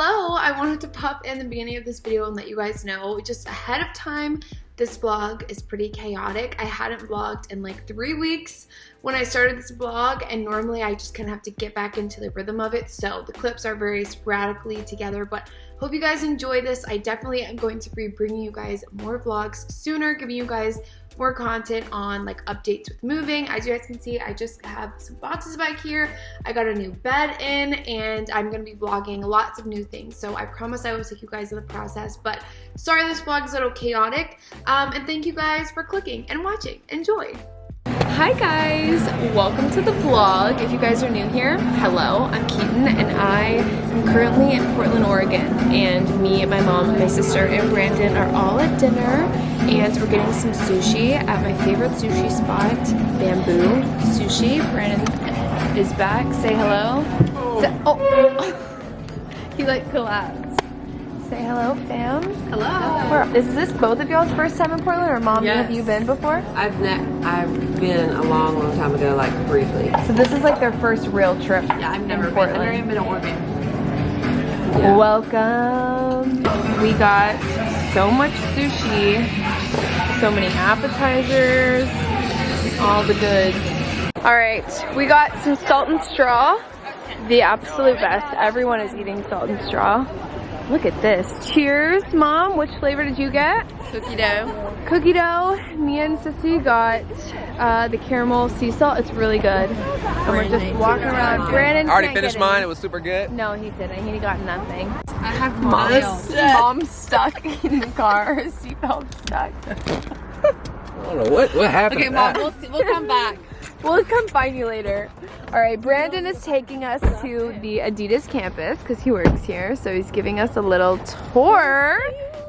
Hello, I wanted to pop in the beginning of this video and let you guys know just ahead of time, this vlog is pretty chaotic. I hadn't vlogged in like 3 weeks when I started this vlog, and normally I just kind of have to get back into the rhythm of it, so the clips are very sporadically together, but hope you guys enjoy this. I definitely am going to be bringing you guys more vlogs sooner, giving you guys more content on like updates with moving. As you guys can see, I just have some boxes back here. I got a new bed in, and I'm gonna be vlogging lots of new things. So I promise I will take you guys in the process, but sorry this vlog is a little chaotic. And thank you guys for clicking and watching. Enjoy. Hi guys, welcome to the vlog. If you guys are new here, hello, I'm Keaton and I am currently in Portland, Oregon, and me and my mom, my sister, and Brandon are all at dinner, and we're getting some sushi at my favorite sushi spot, Bamboo Sushi. Brandon is back. Say hello. He like collapsed. Say hello, fam. Hello. Is this both of y'all's first time in Portland, or Mom, Yes. have you been before? I've been a long time ago, like briefly. So this is like their first real trip. Yeah, I've never in been. I've Portland. never even been to Oregon. Yeah. Welcome. We got so much sushi, so many appetizers, all the goods. All right, we got some salt and straw, the absolute best. Everyone is eating salt and straw. Look at this. Cheers, Mom. Which flavor did you get? Cookie dough. Cookie dough. Me and Sissy got the caramel sea salt. It's really good. And we're just walking around. Brandon I already can't finished get mone. in. It was super good. No, he didn't. He got nothing. I have Mom's stuck in the car. Her seatbelt stuck. I don't know what happened. Okay, to Mom, that. we'll come back. We'll come find you later. All right, Brandon is taking us to the Adidas campus because he works here. So he's giving us a little tour,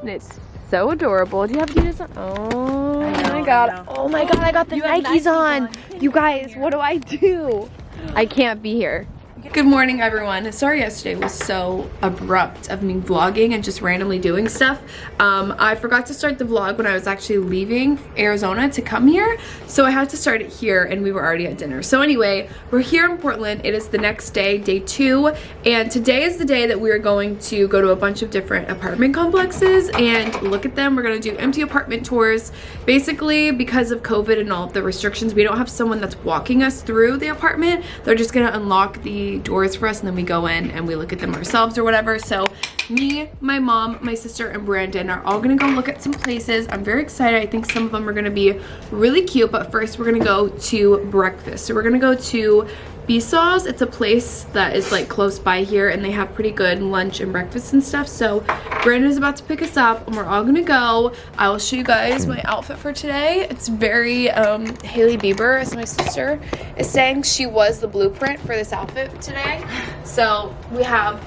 and it's so adorable. Do you have Adidas on? Oh my God. Oh my God, I got the Nikes on. You guys, what do I do? I can't be here. Good morning, everyone. Sorry yesterday was so abrupt of me vlogging and just randomly doing stuff. I forgot to start the vlog when I was actually leaving Arizona to come here, so I had to start it here, and we were already at dinner. So anyway, we're here in Portland. It is the next day, day 2, and today is the day that we are going to go to a bunch of different apartment complexes and look at them. We're gonna do empty apartment tours. Basically, because of COVID and all of the restrictions, we don't have someone that's walking us through the apartment. They're just gonna unlock the doors for us, and then we go in and we look at them ourselves or whatever. So me, my mom, my sister, and Brandon are all gonna go look at some places. I'm very excited. I think some of them are gonna be really cute, but first we're gonna go to breakfast. So we're gonna go to Besaw's. It's a place that is like close by here, and they have pretty good lunch and breakfast and stuff. So Brandon is about to pick us up, and we're all gonna go. I will show you guys my outfit for today. It's very Hailey Bieber, as my sister is saying. She was the blueprint for this outfit today. So we have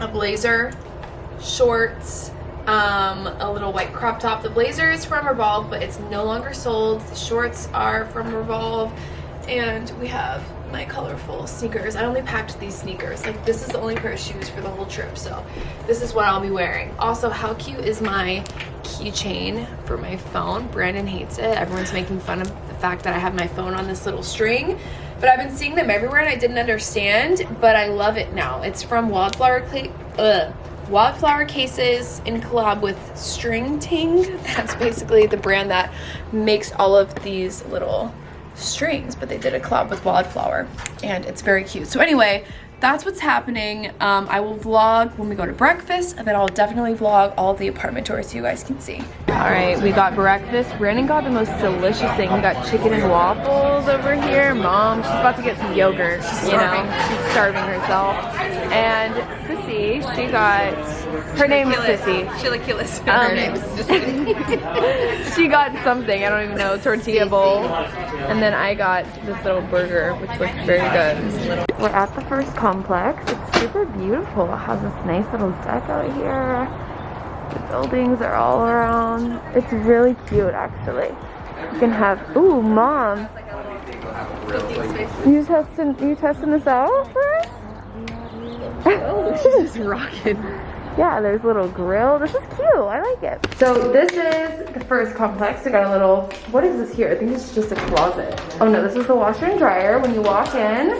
a blazer, shorts, a little white crop top. The blazer is from Revolve, but it's no longer sold. The shorts are from Revolve, and we have my colorful sneakers. I only packed these sneakers. Like, this is the only pair of shoes for the whole trip, so this is what I'll be wearing. Also, how cute is my keychain for my phone? Brandon hates it. Everyone's making fun of the fact that I have my phone on this little string, but I've been seeing them everywhere and I didn't understand, but I love it now. It's from Wildflower Cases in collab with String Ting. That's basically the brand that makes all of these little strings, but they did a collab with Wildflower, and it's very cute. So anyway, that's what's happening. I will vlog when we go to breakfast, and then I'll definitely vlog all the apartment tours so you guys can see. All right, we got breakfast. Brandon got the most delicious thing. We got chicken and waffles over here. Mom, she's about to get some yogurt, you know, she's starving herself. And Sissy, she got, her name is Sissy. Chilaquiles. Her name is Sissy. She got something, I don't even know, tortilla bowl. And then I got this little burger, which looks very good. We're at the first complex. It's super beautiful. It has this nice little deck out here. The buildings are all around. It's really cute, actually. You can have, ooh, Mom. You testing this out for us? Oh, she's just rocking. Yeah, there's a little grill. This is cute. I like it. So this is the first complex. We got a little, what is this here? I think it's just a closet. Oh no, this is the washer and dryer when you walk in.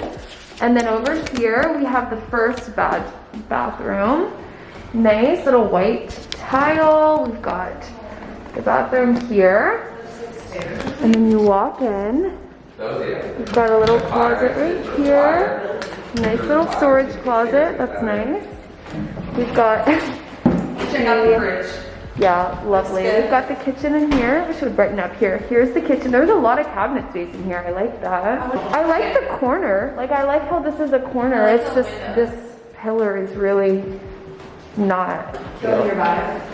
And then over here, we have the first bathroom. Nice little white tile. We've got the bathroom here. And then you walk in. We've got a little closet right here. Nice little storage closet. That's nice. We've got Check out the fridge. yeah, lovely. We've got the kitchen in here. We should brighten up here. Here's the kitchen. There's a lot of cabinet space in here. I like that. I like the corner. Like, I like how this is a corner. It's just this pillar is really not cute.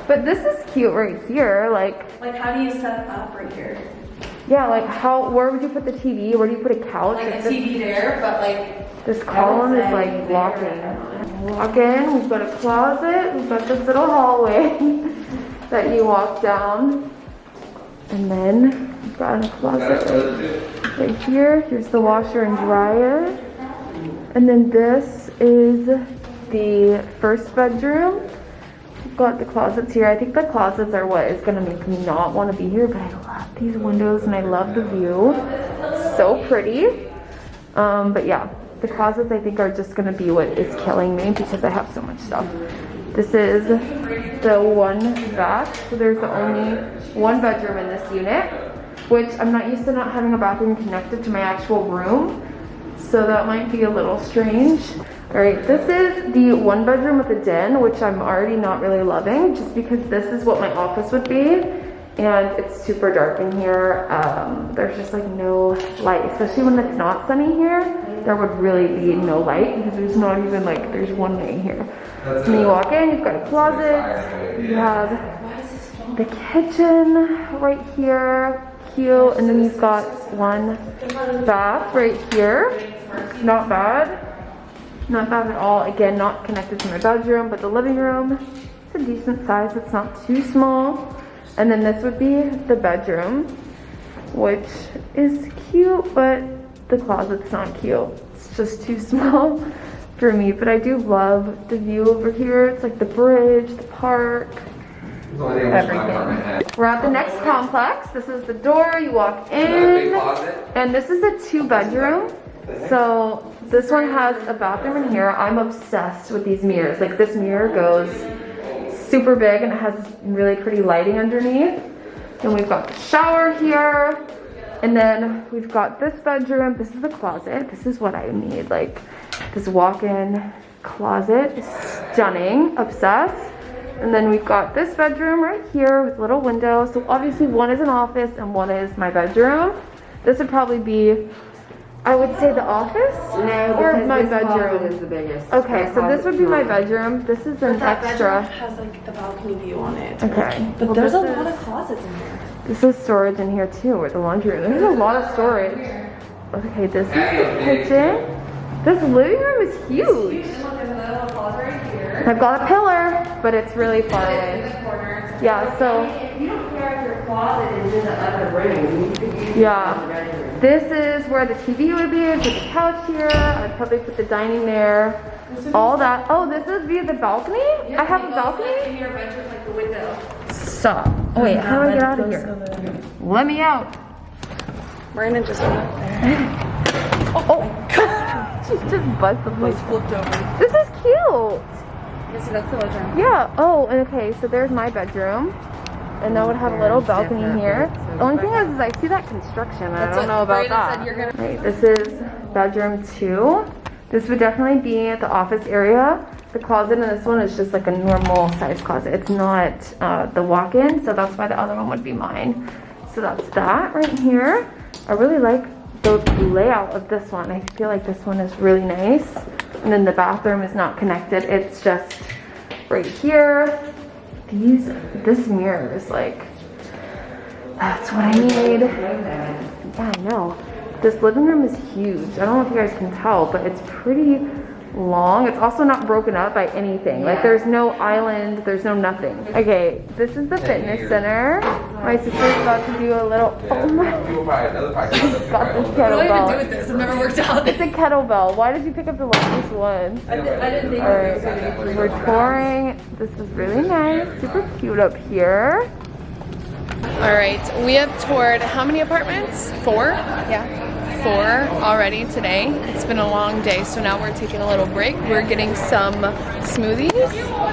But this is cute right here. Like how do you set up right here? yeah, like where would you put the TV? Where do you put a couch? Like a TV there, but like this column is like blocking. Walk in, we've got a closet, we've got this little hallway that you walk down. And then we've got a closet right here. Here's the washer and dryer. And then this is the first bedroom. We've got the closets here. I think the closets are what is gonna make me not want to be here, but I love these windows and I love the view. It's so pretty. But yeah, the closets I think are just gonna be what is killing me because I have so much stuff. This is the one bath. So there's only one bedroom in this unit, which I'm not used to not having a bathroom connected to my actual room. So that might be a little strange. All right, this is the one bedroom with a den, which I'm already not really loving just because this is what my office would be. And it's super dark in here. There's just like no light, especially when it's not sunny here. There would really be no light because there's not even like, there's one light here. So when you walk in, you've got a closet. You have the kitchen right here, cute. And then you've got one bath right here. Not bad. Not bad at all. Again, not connected to my bedroom, but the living room, it's a decent size. It's not too small. And then this would be the bedroom, which is cute, but the closet's not cute. It's just too small for me, but I do love the view over here. It's like the bridge, the park, everything. We're at the next complex. This is the door. You walk in, and this is a 2-bedroom. So this one has a bathroom in here. I'm obsessed with these mirrors. Like, this mirror goes super big and it has really pretty lighting underneath. Then we've got the shower here. And then we've got this bedroom. This is the closet. This is what I need. Like, this walk-in closet is stunning. Obsessed. And then we've got this bedroom right here with little windows. So obviously one is an office and one is my bedroom. This would probably be, I would say, the office or my bedroom. Is the biggest. Okay, so this would be my bedroom. This is an extra. Has like the balcony view on it. Okay. But there's a lot of closets in here. This is storage in here too, with the laundry room. There's a lot of storage. Okay, this is the kitchen. This living room is huge. I've got a pillar, but it's really far away. Yeah, so You don't care if your closet is in the other room. You could use yeah, this is where the TV would be. I'd put the couch here. I'd probably put the dining there. All that. Oh, this is via the balcony? I have a balcony? In your bedroom, like the window. Stop. Oh, wait, how do I get out of here? Let me out. Brandon just went up there. Oh, she just buzzed the place. Flipped over. This is cute. Yeah, so that's the bedroom. Yeah. Oh, and okay, so there's my bedroom. And that would have a little balcony here. The only thing is I see that construction. I don't know about that. Right, this is bedroom 2. This would definitely be the office area. The closet in this one is just like a normal size closet. It's not the walk-in, so that's why the other one would be mine. So that's that right here. I really like the layout of this one. I feel like this one is really nice. And then the bathroom is not connected. It's just right here. This mirror is like, that's what I need. Yeah, I know. This living room is huge. I don't know if you guys can tell, but it's pretty long. It's also not broken up by anything. Like, there's no island, there's no nothing. Okay, this is the fitness center. My sister's about to do a little, oh my, she's got this kettlebell. What do I even do with this? I've never worked out. It's a kettlebell. Why did you pick up the lightest one? I didn't think All right, we're touring. This is really nice, super cute up here. All right, we have toured how many apartments? 4? Yeah. 4 already today. It's been a long day, so now we're taking a little break. We're getting some smoothies.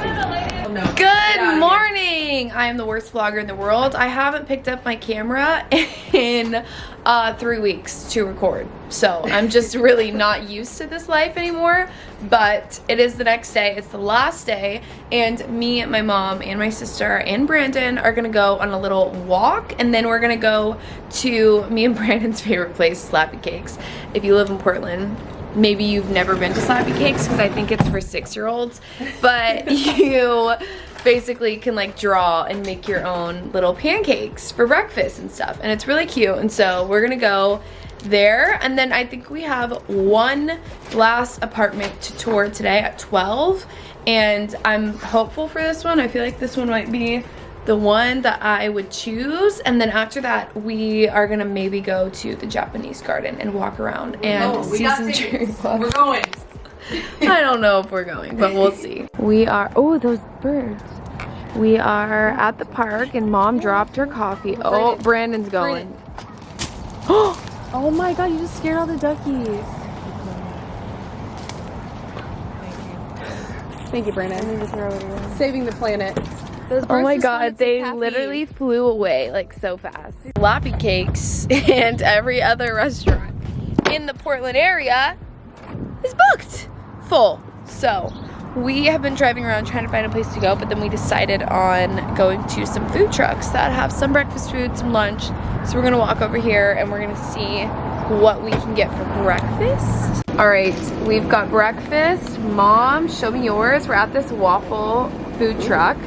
Good morning! I am the worst vlogger in the world. I haven't picked up my camera in 3 weeks to record. So I'm just really not used to this life anymore. But it is the next day. It's the last day. And me, my mom, and my sister, and Brandon are going to go on a little walk. And then we're going to go to me and Brandon's favorite place, Slappy Cakes. If you live in Portland, maybe you've never been to Slappy Cakes because I think it's for 6-year-olds, but you basically can like draw and make your own little pancakes for breakfast and stuff, and it's really cute. And so we're gonna go there, and then I think we have one last apartment to tour today at 12, and I'm hopeful for this one. I feel like this one might be the one that I would choose, and then after that we are gonna maybe go to the Japanese garden and walk around and see some cherry blossoms. We're going. I don't know if we're going, but we'll see. We are, oh, those birds. We are at the park and Mom dropped her coffee. Oh, Brandon's going. Oh my God, you just scared all the duckies. Thank you, Brandon. I need to throw it away. Saving the planet. Oh my God, they literally flew away like so fast. Slappy Cakes and every other restaurant in the Portland area is booked full. So we have been driving around trying to find a place to go, but then we decided on going to some food trucks that have some breakfast food, some lunch. So we're gonna walk over here and we're gonna see what we can get for breakfast. All right, we've got breakfast. Mom, show me yours. We're at this waffle food truck.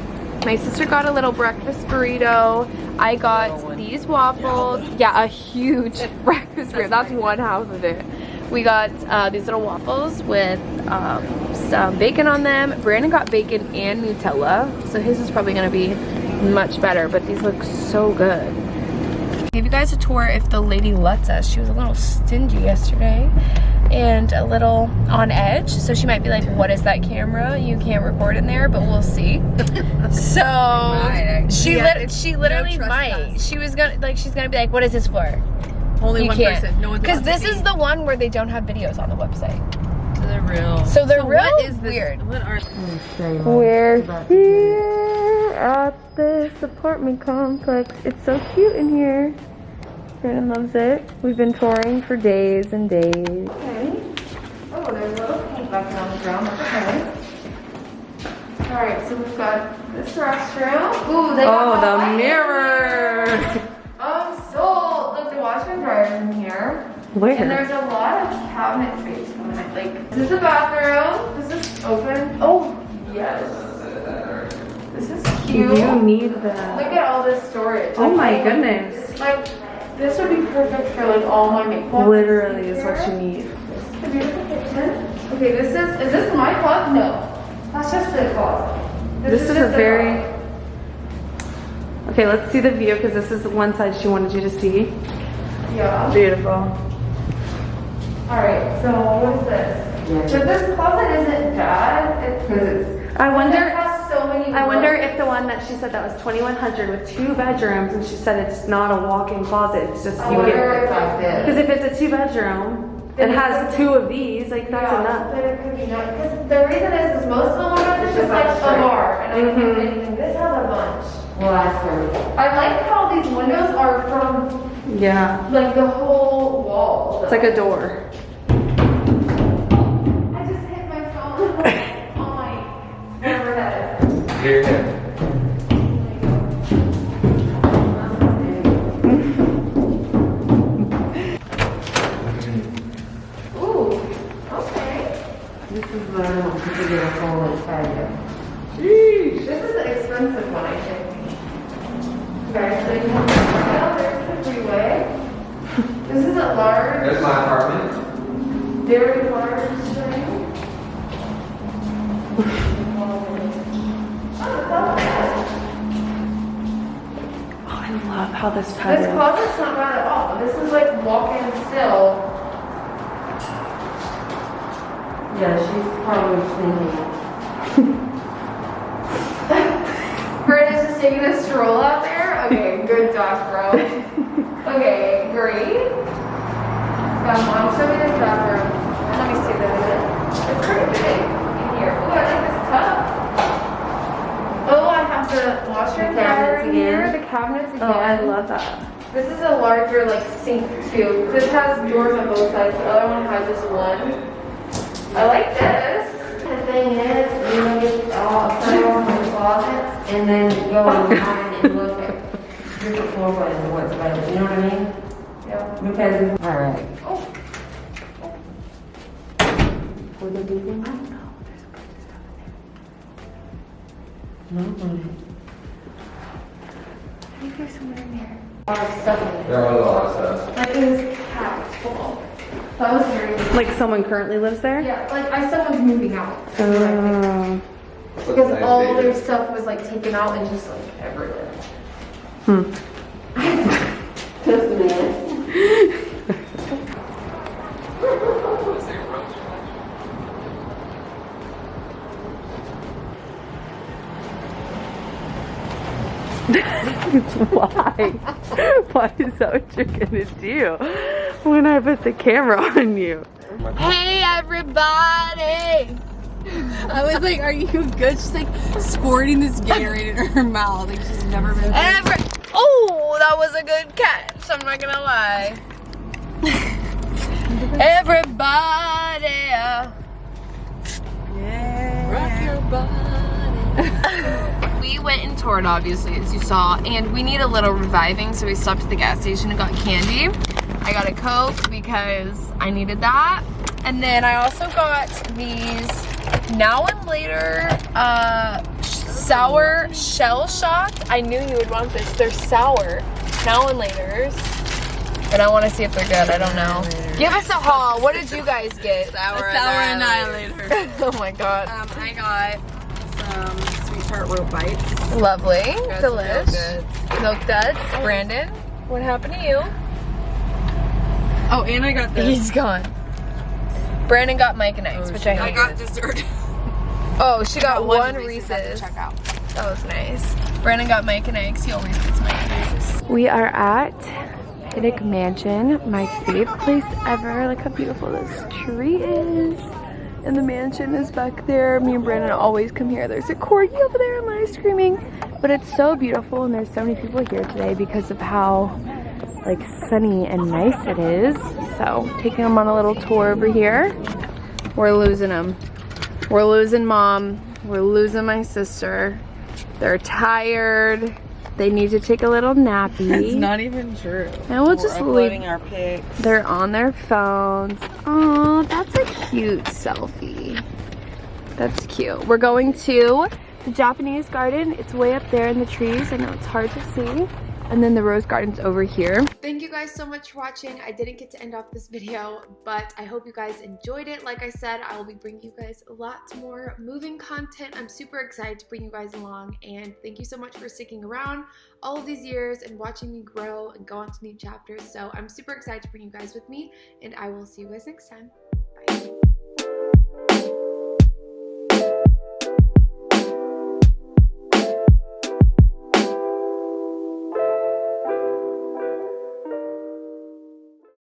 My sister got a little breakfast burrito. I got these waffles. Yeah, a huge breakfast burrito. That's one half of it. We got these little waffles with some bacon on them. Brandon got bacon and Nutella, so his is probably gonna be much better, but these look so good. I'll give you guys a tour if the lady lets us. She was a little stingy yesterday and a little on edge, so she might be like, what is that camera? You can't record in there, but we'll see. So she literally might. She was gonna like, she's gonna be like, what is this for? Only one person. No one's because this is the one where they don't have videos on the website. So they're real. So they're real. What is this? Weird. What are We're here at this apartment complex. It's so cute in here. Brandon loves it. We've been touring for days and days. Okay. Oh, there's a little paint bucket on the ground. That's okay. Alright, so we've got this restroom. Ooh, they got the mirror. I'm sold. Look, the washer and dryer is in here. Where? And there's a lot of cabinet space coming in. Like, this is the bathroom. Does this open? Oh, yes. This is cute. You need that. Look at all this storage. Oh Like, my goodness. Like, this would be perfect for like all my makeup. Literally is what you need. This is the beautiful kitchen. Okay, is this my closet? No. That's just the closet. This is a very... Okay, let's see the view because this is the one side she wanted you to see. Yeah. Beautiful. Alright, so what is this? So this closet isn't bad. I wonder... It has so many I wonder rooms. if the one that she said that was 2,100 with 2 bedrooms, and she said it's not a walk-in closet. It's just you get. Because if it's a 2-bedroom, it has 2 of these. Like that's enough. But it could be not. Because the reason is most of the windows is just like a bar, and I don't have anything. This has a bunch. Well, ask her. I like how these windows are from Yeah. like the whole wall. It's like a door. I just hit my phone on my whatever that is. Here. Ooh, okay. This is what I want to get a full patio. This is the expensive one, I think. Okay, so you have there's the freeway. This is a large, There's my apartment. very large thing. Oh, I love how this patio. This closet's not bad at all. This is like walk-in still. Yeah, she's probably thinking. Brandon's just taking a stroll out there. Okay, good talk, bro. Okay, great. Mom, show me this bathroom. Let me see this. It's pretty big in here. Oh, I like this tub. Oh, I have the washer and dryer in here. The cabinets again. Oh, I love that. This is a larger like sink too. This has doors on both sides. The other one has just one. I like this. The thing is, you don't get all some from the closets and then go online and look at different floor plans and what's available. You know what I mean? Yeah. Because all right. Oh. Would there be things? I don't know. There's a bunch of stuff in there. No. I think there's someone in here. A lot of stuff in there. There was a lot of stuff. Like this house full. That was very Like someone currently lives there? yeah, like someone's moving out. Oh. Because Nice all baby. their stuff was like taken out and just like everywhere. Just a minute. Why? Why is that what you're gonna do when I put the camera on you? Hey everybody! I was like, are you good? She's like squirting this Gatorade in her mouth. Like she's never been. Oh, that was a good catch. I'm not gonna lie. Everybody! Rock your body. We went and toured, obviously, as you saw, and we need a little reviving, so we stopped at the gas station and got candy. I got a Coke because I needed that. And then I also got these Now and Later sour shell shots. I knew you would want this. They're sour Now and Laters. But I want to see if they're good. I don't know. Give us a haul. What did you guys get? Sour annihilator. Oh my god. I got some Sweet Tart Rope Bites. Lovely. Got some Delish. Milk Duds. Milk Duds. Brandon, what happened to you? Oh, and I got this. He's gone. Brandon got Mike and Ike's, which I I hate. got dessert. Oh, she got one Reese's at the Reese's. checkout. That was nice. Brandon got Mike and Ike's. He always gets Mike and Ike's. We are at Hiddick Mansion, my favorite place ever. Look how beautiful this tree is. And the mansion is back there. Me and Brandon always come here. There's a corgi over there and Lana's screaming. But it's so beautiful and there's so many people here today because of how like sunny and nice it is. So taking them on a little tour over here. We're losing them. We're losing mom. We're losing my sister. They're tired. They need to take a little nappy. It's not even true. And we'll just uploading leave. our pics. They're on their phones. Oh, that's a cute selfie. That's cute. We're going to the Japanese garden. It's way up there in the trees. I know it's hard to see. And then the rose garden's over here. Thank you guys so much for watching. I didn't get to end off this video, but I hope you guys enjoyed it. Like I said, I will be bringing you guys lots more moving content. I'm super excited to bring you guys along, and thank you so much for sticking around all of these years and watching me grow and go on to new chapters. So I'm super excited to bring you guys with me, and I will see you guys next time. Bye.